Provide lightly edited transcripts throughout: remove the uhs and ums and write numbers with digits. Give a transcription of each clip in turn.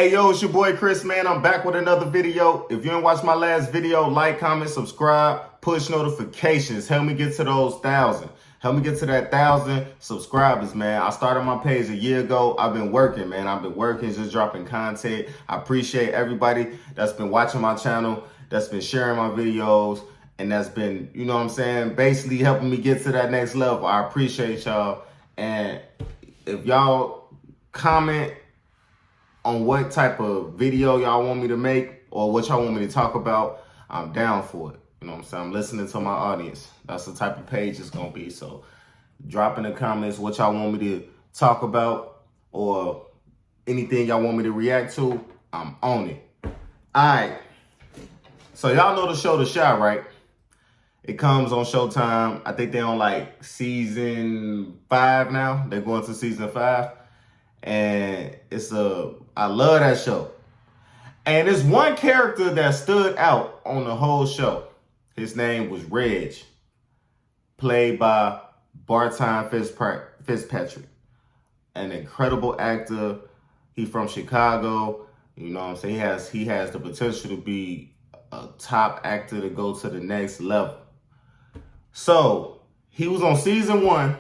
Hey, yo, it's your boy Chris, man. I'm back with another video. If you didn't watch my last video, like, comment, subscribe, push notifications. Help me get to those 1,000. Help me get to that 1,000 subscribers, man. I started my page a year ago. I've been working, man. I've been working, just dropping content. I appreciate everybody that's been watching my channel, that's been sharing my videos, and that's been, you know what I'm saying, basically helping me get to that next level. I appreciate y'all. And if y'all comment on what type of video y'all want me to make or what y'all want me to talk about, I'm down for it. You know what I'm saying? I'm listening to my audience. That's the type of page it's going to be. So drop in the comments what y'all want me to talk about or anything y'all want me to react to. I'm on it. All right. So y'all know the show The Chi, right? It comes on Showtime. I think they're on like season 5 now. They're going to season 5. And I love that show. And there's one character that stood out on the whole show. His name was Reg, played by Barton FitzPatrick. An incredible actor. He's from Chicago. You know what I'm saying? He has the potential to be a top actor to go to the next level. So he was on season 1.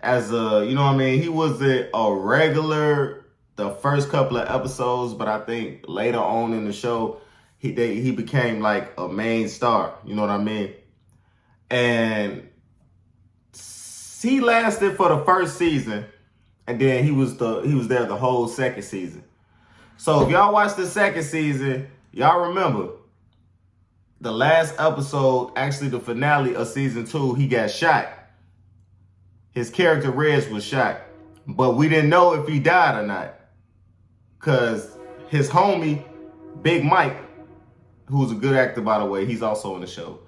As a, you know what I mean, he was a regular the first couple of episodes, but I think later on in the show, he became like a main star, you know what I mean? And he lasted for the first season, and then he was there the whole second season. So if y'all watch the second season, y'all remember the last episode, actually the finale of season 2, he got shot. His character, Reg, was shot. But we didn't know if he died or not. Because his homie, Big Mike, who's a good actor, by the way, he's also in the show,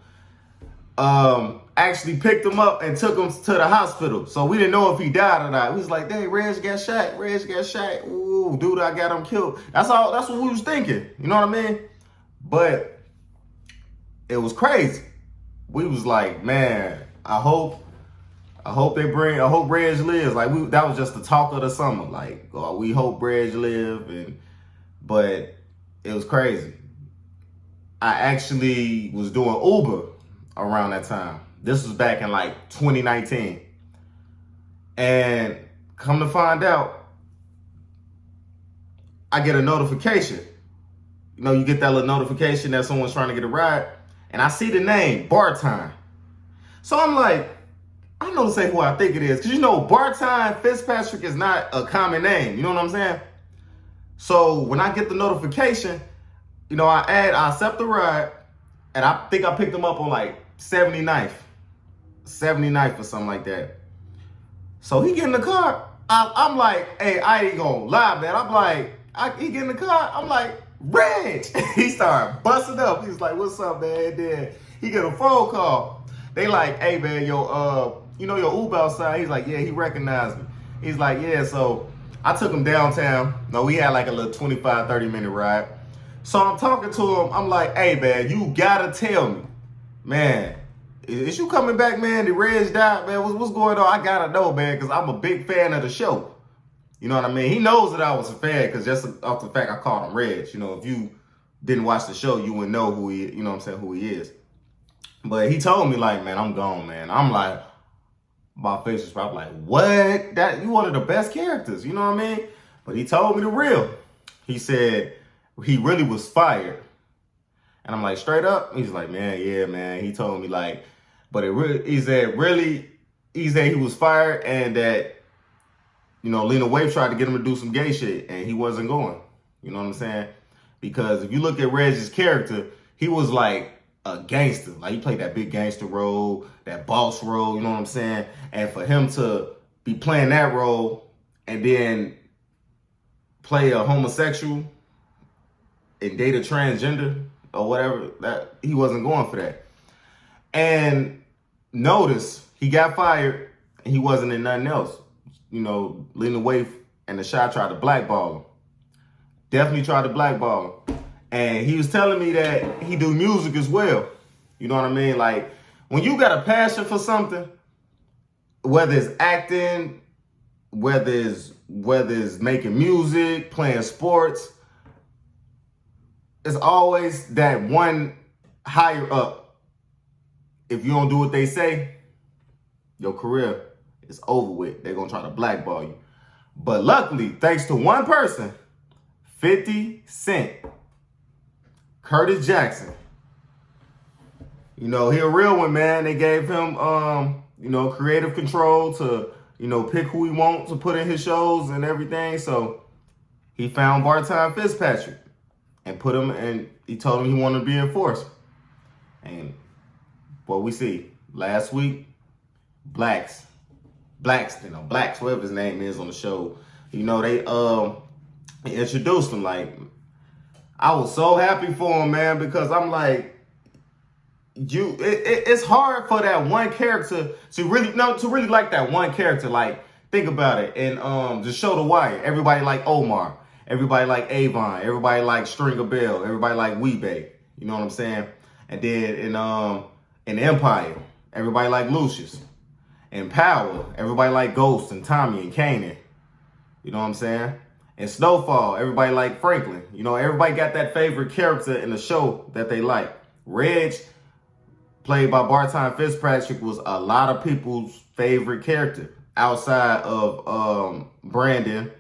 actually picked him up and took him to the hospital. So we didn't know if he died or not. We was like, dang, Reg got shot. Reg got shot. Ooh, dude, I got him killed. That's what we was thinking. You know what I mean? But it was crazy. We was like, man, I hope Reg lives. Like that was just the talk of the summer. Like, oh, we hope Reg live, but it was crazy. I actually was doing Uber around that time. This was back in like 2019. And come to find out, I get a notification. You know, you get that little notification that someone's trying to get a ride, and I see the name, Barton. So I'm like, I know to say who I think it is. Because, you know, Barton FitzPatrick is not a common name. You know what I'm saying? So when I get the notification, you know, I accept the ride. And I think I picked him up on like 79th or something like that. So he get in the car. I'm like, hey, I ain't gonna lie, man. I'm like, he get in the car. I'm like, Reg. He started busting up. He was like, what's up, man? And then he get a phone call. They like, hey, man, you know your Uber outside? He's like, yeah, he recognized me. He's like, yeah, so I took him downtown. No, we had like a little 25, 30-minute ride. So I'm talking to him. I'm like, hey, man, you gotta tell me, man, is you coming back, man? Did Reg die, man? What's going on? I gotta know, man, because I'm a big fan of the show. You know what I mean? He knows that I was a fan because just off the fact I called him Reg. You know, if you didn't watch the show, you wouldn't know who he, you know what I'm saying, who he is. But he told me, like, man, I'm gone, man. I'm like, my face was probably like, what? You one of the best characters, you know what I mean? But he told me the real. He said he really was fired. And I'm like, straight up? He's like, man, yeah, man. He told me, like, but he said he was fired and that, you know, Lena Waithe tried to get him to do some gay shit and he wasn't going. You know what I'm saying? Because if you look at Reg's character, he was like a gangster. Like, he played that big gangster role, that boss role, you know what I'm saying? And for him to be playing that role and then play a homosexual and date a transgender or whatever, that he wasn't going for that. And notice he got fired and he wasn't in nothing else. You know, Lena Waithe and The Chi tried to blackball him. Definitely tried to blackball him. And he was telling me that he do music as well. You know what I mean? Like, when you got a passion for something, whether it's acting, whether it's whether it's making music, playing sports, it's always that one higher up. If you don't do what they say, your career is over with. They're going to try to blackball you. But luckily, thanks to one person, 50 Cent, Curtis Jackson, he a real one, man. They gave him, creative control to, pick who he wants to put in his shows and everything. So he found Barton FitzPatrick and put him, and he told him he wanted to be enforced. And what we see last week, Blacks, whatever his name is on the show, they introduced him. Like, I was so happy for him, man, because I'm like, it's hard for that one character to really like that one character. Like, think about it. And the show The Wire, everybody like Omar, everybody like Avon, everybody like Stringer Bell, everybody like Weebay. You know what I'm saying? And then in Empire, everybody like Lucius. In Power, everybody like Ghost and Tommy and Kanan. You know what I'm saying? In Snowfall, everybody like Franklin. Everybody got that favorite character in the show that they like. Reg, played by Barton FitzPatrick, was a lot of people's favorite character outside of Brandon,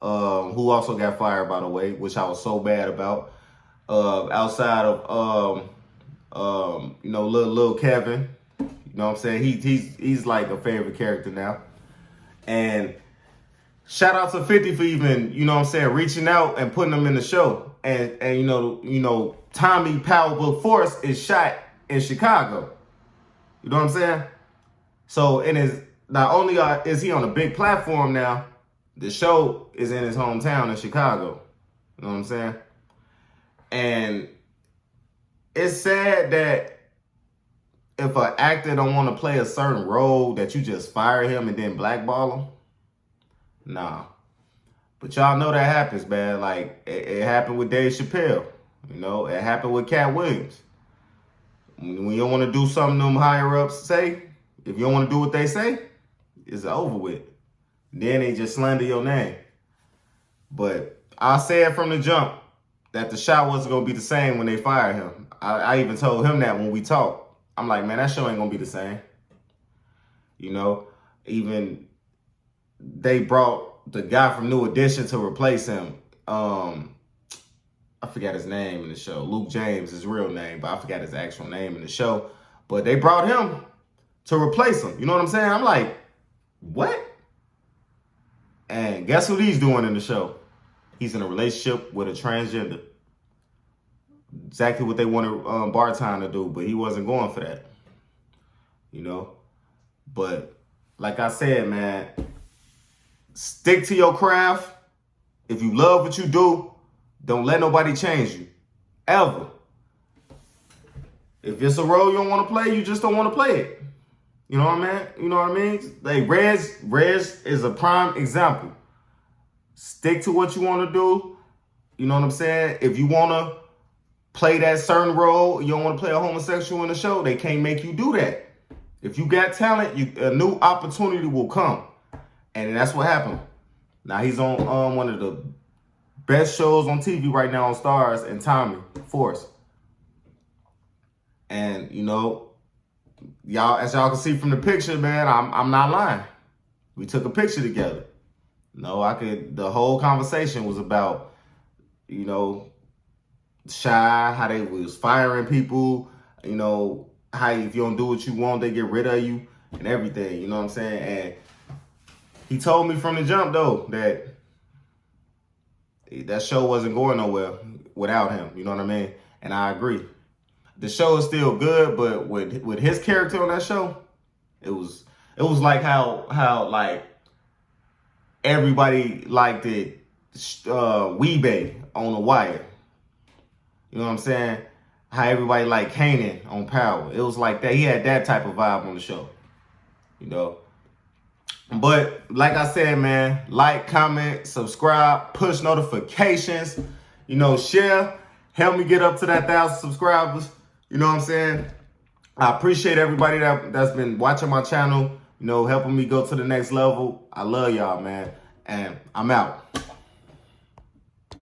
who also got fired, by the way, which I was so bad about. Outside of little Kevin, you know what I'm saying? He's like a favorite character now. And shout out to 50 for even, reaching out and putting them in the show. And Tommy Powerbook Force is shot in Chicago. You know what I'm saying? So not only is he on a big platform now, the show is in his hometown in Chicago. You know what I'm saying? And it's sad that if an actor don't want to play a certain role, that you just fire him and then blackball him. Nah. But y'all know that happens, man. Like, it happened with Dave Chappelle. It happened with Cat Williams. When you don't want to do something them higher ups say, if you don't want to do what they say, it's over with. Then they just slander your name. But I said from the jump that the shot wasn't going to be the same when they fired him. I even told him that when we talked. I'm like, man, that show ain't going to be the same. Even they brought the guy from New Edition to replace him. I forgot his name in the show. Luke James, his real name, but I forgot his actual name in the show. But they brought him to replace him. You know what I'm saying? I'm like, what? And guess what he's doing in the show? He's in a relationship with a transgender. Exactly what they wanted Barton to do, but he wasn't going for that. But like I said, man, stick to your craft. If you love what you do, don't let nobody change you. Ever. If it's a role you don't want to play, you just don't want to play it. You know what I mean? Like, Reg is a prime example. Stick to what you want to do. You know what I'm saying? If you want to play that certain role, you don't want to play a homosexual in the show, they can't make you do that. If you got talent, a new opportunity will come. And that's what happened. Now he's on one of the best shows on TV right now on Stars, and Tommy Force. And, y'all, as y'all can see from the picture, man, I'm not lying. We took a picture together. The whole conversation was about, Shy, how they was firing people, how if you don't do what you want, they get rid of you and everything, you know what I'm saying? And he told me from the jump, though, that show wasn't going nowhere without him, you know what I mean? And I agree. The show is still good, but with his character on that show, it was like how like everybody liked it, Weebay on The Wire. You know what I'm saying? How everybody liked Kanan on Power. It was like that. He had that type of vibe on the show. But like I said, man, like, comment, subscribe, push notifications, share. Help me get up to that 1,000 subscribers. You know what I'm saying? I appreciate everybody that's been watching my channel, helping me go to the next level. I love y'all, man. And I'm out.